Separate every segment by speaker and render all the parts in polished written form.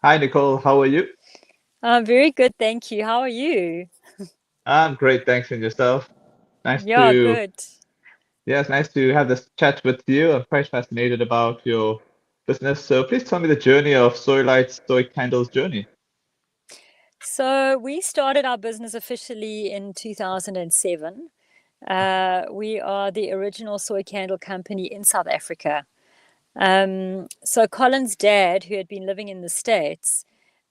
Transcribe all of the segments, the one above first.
Speaker 1: Hi, Nicole. How are you?
Speaker 2: I'm very good, thank you. How are you?
Speaker 1: I'm great, thanks. And yourself? Nice
Speaker 2: Yeah,
Speaker 1: to,
Speaker 2: good.
Speaker 1: yeah, it's nice to have this chat with you. I'm quite fascinated about your business. So please tell me the journey of SoyLites Soy Candles journey.
Speaker 2: So we started our business officially in 2007. We are the original soy candle company in South Africa. So Colin's dad, who had been living in the States,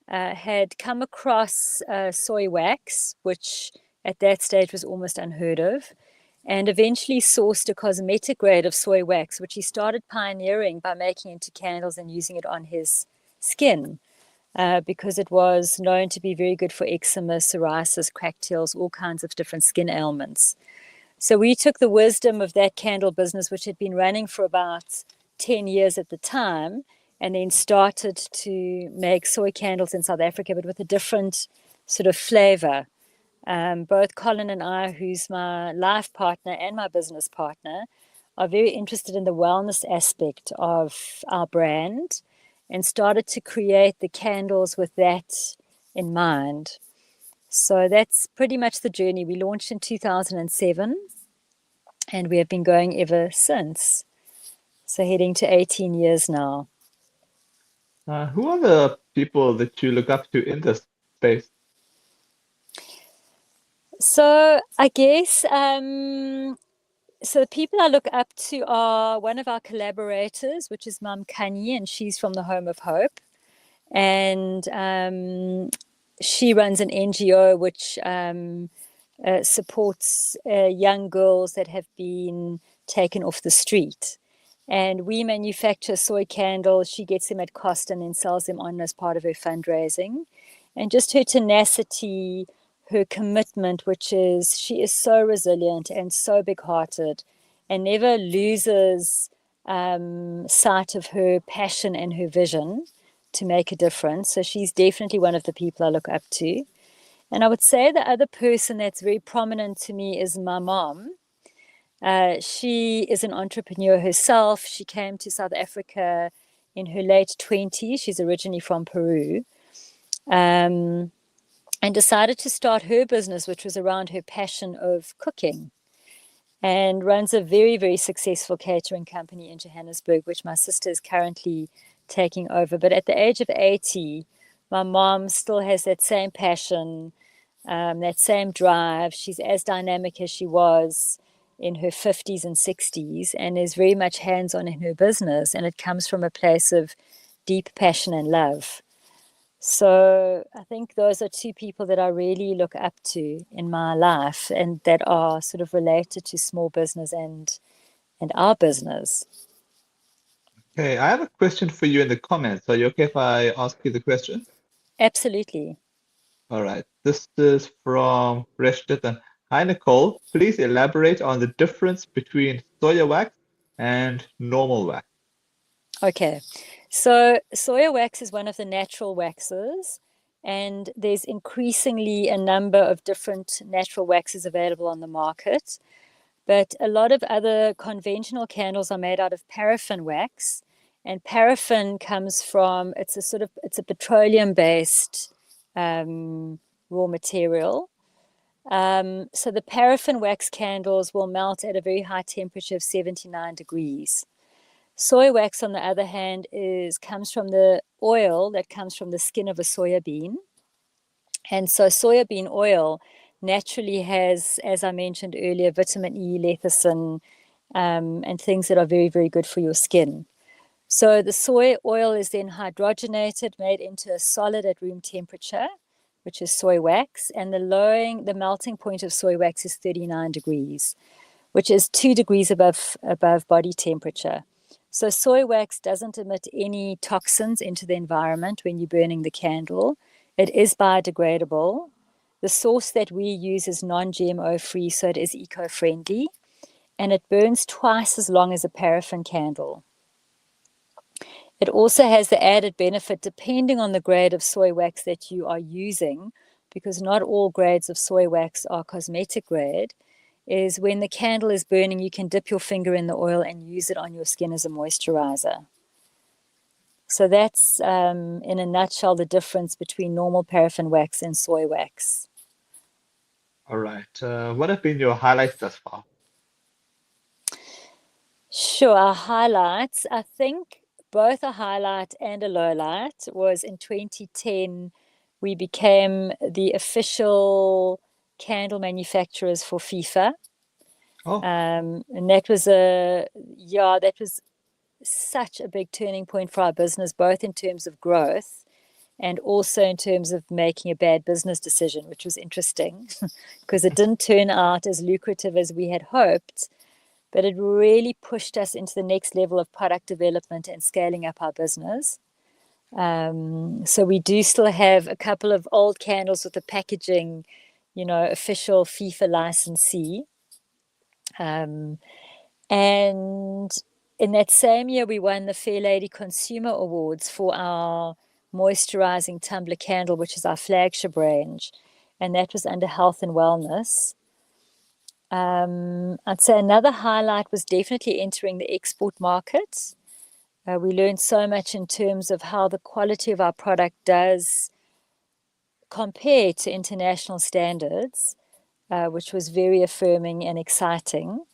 Speaker 2: had come across soy wax, which at that stage was almost unheard of, and eventually sourced a cosmetic grade of soy wax, which he started pioneering by making into candles and using it on his skin. Because it was known to be very good for eczema, psoriasis, cracked heels, all kinds of different skin ailments. So we took the wisdom of that candle business, which had been running for about 10 years at the time, and then started to make soy candles in South Africa, but with a different sort of flavor. Both Colin and I, who's my life partner and my business partner, are very interested in the wellness aspect of our brand and started to create the candles with that in mind. So that's pretty much the journey. We launched in 2007 and we have been going ever since. So heading to 18 years now.
Speaker 1: Who are the people that you look up to in this space?
Speaker 2: So I guess so the people I look up to are one of our collaborators, which is Mum Kanye, and she's from the Home of Hope. And she runs an NGO which supports young girls that have been taken off the street. And we manufacture soy candles. She gets them at cost and then sells them on as part of her fundraising. And just her tenacity, her commitment, which is she is so resilient and so big hearted and never loses sight of her passion and her vision to make a difference. So she's definitely one of the people I look up to. And I would say the other person that's very prominent to me is my mom. She is an entrepreneur herself. She came to South Africa in her late 20s. She's originally from Peru. Um, and decided to start her business, which was around her passion of cooking, and runs a very, very successful catering company in Johannesburg, which my sister is currently taking over. But at the age of 80, my mom still has that same passion, that same drive. She's as dynamic as she was in her 50s and 60s and is very much hands on in her business. And it comes from a place of deep passion and love. So I think those are two people that I really look up to in my life and that are sort of related to small business and our business.
Speaker 1: Okay, I have a question for you in the comments. Are you okay if I ask you the question?
Speaker 2: Absolutely.
Speaker 1: All right. This is from Reshtitan. Hi, Nicole. Please elaborate on the difference between soya wax and normal wax.
Speaker 2: Okay. So soya wax is one of the natural waxes, and there's increasingly a number of different natural waxes available on the market. But a lot of other conventional candles are made out of paraffin wax, and paraffin comes from it's a petroleum based raw material. So the paraffin wax candles will melt at a very high temperature of 79 degrees. Soy wax, on the other hand, is comes from the oil that comes from the skin of a soya bean. And so soybean oil naturally has, as I mentioned earlier, vitamin E, lecithin, and things that are very, very good for your skin. So the soy oil is then hydrogenated, made into a solid at room temperature, which is soy wax, and the melting point of soy wax is 39 degrees, which is 2 degrees above body temperature. So soy wax doesn't emit any toxins into the environment when you're burning the candle. It is biodegradable. The source that we use is non-GMO free, so it is eco-friendly, and it burns twice as long as a paraffin candle. It also has the added benefit, depending on the grade of soy wax that you are using, because not all grades of soy wax are cosmetic grade, is when the candle is burning, you can dip your finger in the oil and use it on your skin as a moisturizer. So that's, in a nutshell, the difference between normal paraffin wax and soy wax.
Speaker 1: All right. What have been your highlights thus far?
Speaker 2: Sure, our highlights, I think both a highlight and a low light was in 2010, we became the official candle manufacturers for FIFA.
Speaker 1: Oh,
Speaker 2: And that was a, yeah, that was such a big turning point for our business, both in terms of growth and also in terms of making a bad business decision, which was interesting because it didn't turn out as lucrative as we had hoped, but it really pushed us into the next level of product development and scaling up our business. So we do still have a couple of old candles with the packaging, official FIFA licensee. Um, and in that same year, we won the Fair Lady Consumer Awards for our moisturizing tumbler candle, which is our flagship range. And that was under health and wellness. I'd say another highlight was definitely entering the export market. We learned so much in terms of how the quality of our product does compare to international standards, which was very affirming and exciting.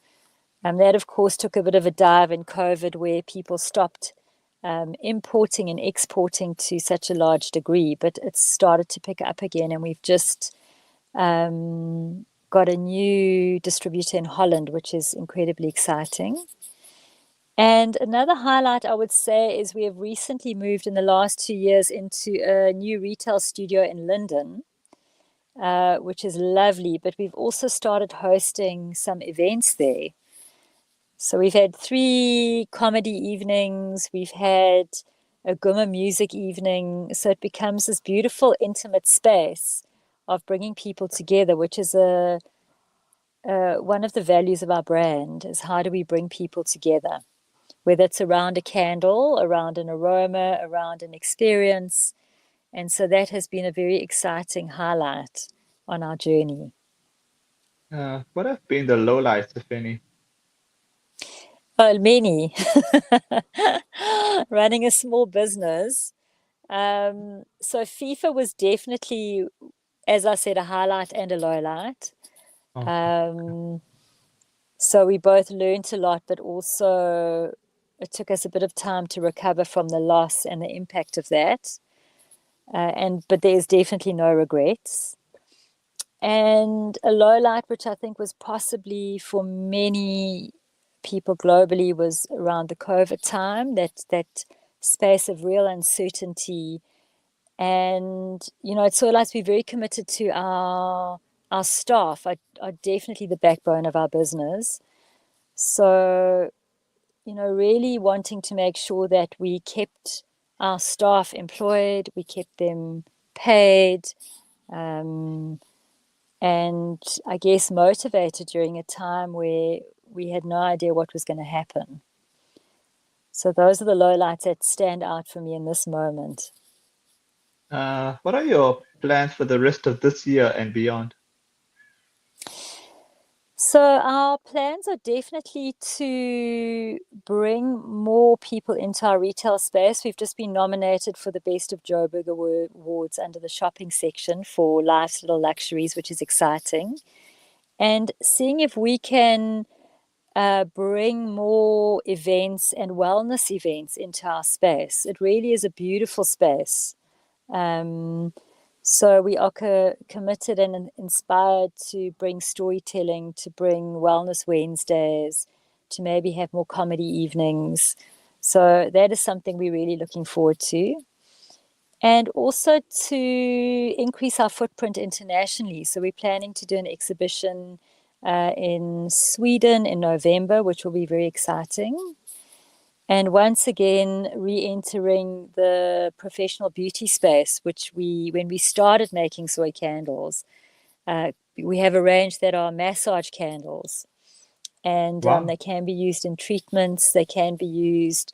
Speaker 2: That, of course, took a bit of a dive in COVID where people stopped importing and exporting to such a large degree, but it's started to pick up again, and we've just got a new distributor in Holland, which is incredibly exciting. And another highlight I would say is we have recently moved in the last 2 years into a new retail studio in London, which is lovely, but we've also started hosting some events there. So we've had 3 comedy evenings, we've had a Guma music evening. So it becomes this beautiful, intimate space of bringing people together, which is one of the values of our brand, is how do we bring people together, whether it's around a candle, around an aroma, around an experience. And so that has been a very exciting highlight on our journey.
Speaker 1: what have been the lowlights, if any?
Speaker 2: Oh, many. Running a small business. So FIFA was definitely, as I said, a highlight and a low light.
Speaker 1: Oh,
Speaker 2: Um, so we both learned a lot, but also it took us a bit of time to recover from the loss and the impact of that. But there's definitely no regrets. And a low light, which I think was possibly for many people globally, was around the COVID time, that space of real uncertainty. And at SoyLites, we're very committed to our staff are definitely the backbone of our business. So, really wanting to make sure that we kept our staff employed, we kept them paid, um, and I guess motivated during a time where we had no idea what was going to happen. So those are the lowlights that stand out for me in this moment.
Speaker 1: what are your plans for the rest of this year and beyond?
Speaker 2: So our plans are definitely to bring more people into our retail space. We've just been nominated for the Best of Joburg Awards under the shopping section for Life's Little Luxuries, which is exciting. And seeing if we can bring more events and wellness events into our space. It really is a beautiful space. Um, so we are committed and inspired to bring storytelling, to bring Wellness Wednesdays, to maybe have more comedy evenings. So that is something we're really looking forward to. And also to increase our footprint internationally. So we're planning to do an exhibition in Sweden in November, which will be very exciting. And once again, re-entering the professional beauty space, which when we started making soy candles, we have a range that are massage candles. And
Speaker 1: Wow.
Speaker 2: they can be used in treatments. They can be used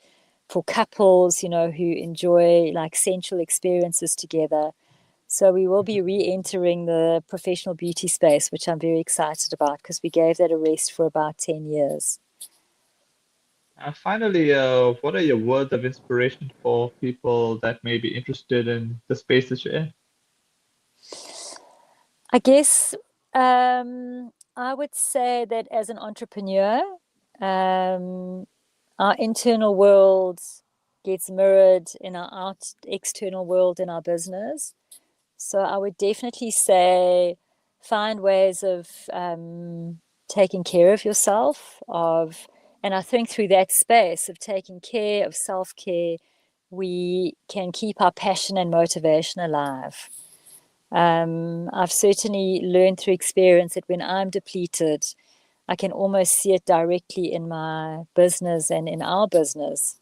Speaker 2: for couples, who enjoy like sensual experiences together. So we will be re-entering the professional beauty space, which I'm very excited about because we gave that a rest for about 10 years.
Speaker 1: And finally, what are your words of inspiration for people that may be interested in the space that you're in?
Speaker 2: I guess I would say that as an entrepreneur, um, our internal world gets mirrored in our external world in our business. So I would definitely say find ways of taking care of yourself, and I think through that space of taking care of self-care, we can keep our passion and motivation alive. I've certainly learned through experience that when I'm depleted, I can almost see it directly in my business and in our business.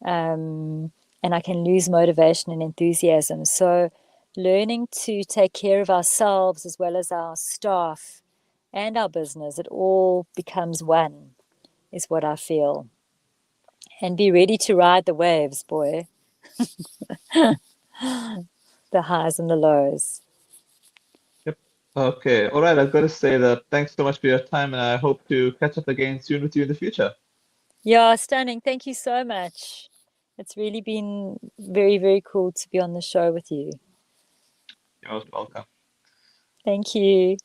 Speaker 2: And I can lose motivation and enthusiasm. So, learning to take care of ourselves as well as our staff and our business, it all becomes one, is what I feel. And be ready to ride the waves, boy, the highs and the lows.
Speaker 1: Yep. Okay. All right. I've got to say that thanks so much for your time, and I hope to catch up again soon with you in the future.
Speaker 2: Yeah, stunning. Thank you so much. It's really been very, very cool to be on the show with you.
Speaker 1: You're most welcome.
Speaker 2: Thank you.